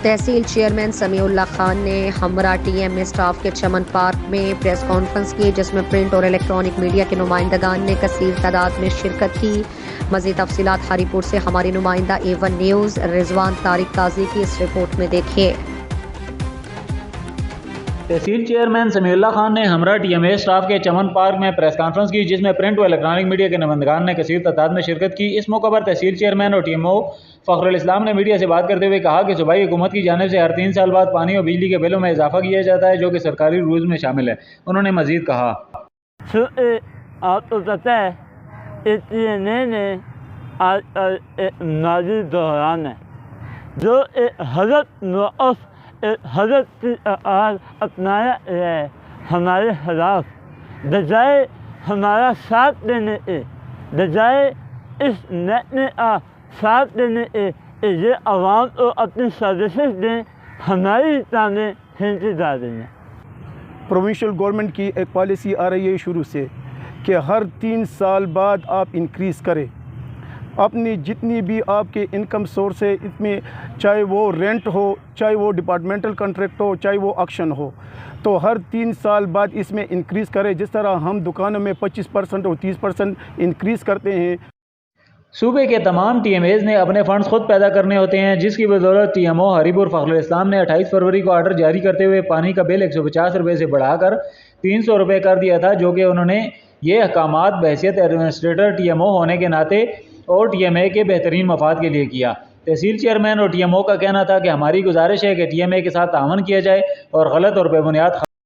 تحصیل chairman سمیع اللہ خان نے ہمراہ T M اے staff کے چمن پارک میں پریس کانفرنس کی، جس میں پرنٹ اور الیکٹرانک میڈیا کے نمائندگان نے کثیر تعداد میں شرکت کی۔ مزید تفصیلات ہری پور سے ہماری نمائندہ A1 نیوز رضوان طارق قاضی کی اس رپورٹ میں دیکھیے۔ تحصیل چیئرمین سمیع اللہ خان نے ہمراہ ٹی ایم اے سٹاف کے چمن پارک میں پریس کانفرنس کی، جس میں پرنٹ و الیکٹرانک میڈیا کے نمائندگان نے کثیر تعداد میں شرکت کی۔ اس موقع پر تحصیل چیئرمین اور ٹی ایم او فخر الاسلام نے میڈیا سے بات کرتے ہوئے کہا کہ صوبائی حکومت کی جانب سے ہر 3 سال بعد پانی اور بجلی کے بلوں میں اضافہ کیا جاتا ہے، جو کہ سرکاری رولز میں شامل ہے۔ انہوں نے مزید کہا، آپ کو پتہ ہے TNA نے نازل دوران ہے جو حضرت نوعف حضرت کی آواز اپنایا ہے ہمارے خلاف، بجائے ہمارا ساتھ دینے کے، بجائے اس نئے ساتھ دینے کے یہ عوام کو اپنی سروسز دیں، ہماری تعلیم کھینچی جا رہی ہیں۔ پروونشل گورنمنٹ کی ایک پالیسی آ رہی ہے شروع سے کہ ہر 3 سال بعد آپ انکریز کریں اپنی جتنی بھی آپ کے انکم سورس ہے، اس میں چاہے وہ رینٹ ہو، چاہے وہ ڈپارٹمنٹل کنٹریکٹ ہو، چاہے وہ آکشن ہو، تو ہر 3 سال بعد اس میں انکریز کرے، جس طرح ہم دکانوں میں 25% اور 30% انکریز کرتے ہیں۔ صوبے کے تمام ٹی ایم ایز نے اپنے فنڈز خود پیدا کرنے ہوتے ہیں، جس کی بدولت ٹی ایم او ہری پور فخر الاسلام نے 28 فروری کو آرڈر جاری کرتے ہوئے پانی کا بل 150 روپے سے بڑھا کر 300 روپے کر دیا تھا، جو کہ انہوں نے یہ احکامات بحیثیت ایڈمنسٹریٹر ٹی ایم او ہونے کے ناطے اور ٹی ایم اے کے بہترین مفاد کے لیے کیا۔ تحصیل چیئرمین اور ٹی ایم او کا کہنا تھا کہ ہماری گزارش ہے کہ ٹی ایم اے کے ساتھ تعاون کیا جائے اور غلط اور بے بنیاد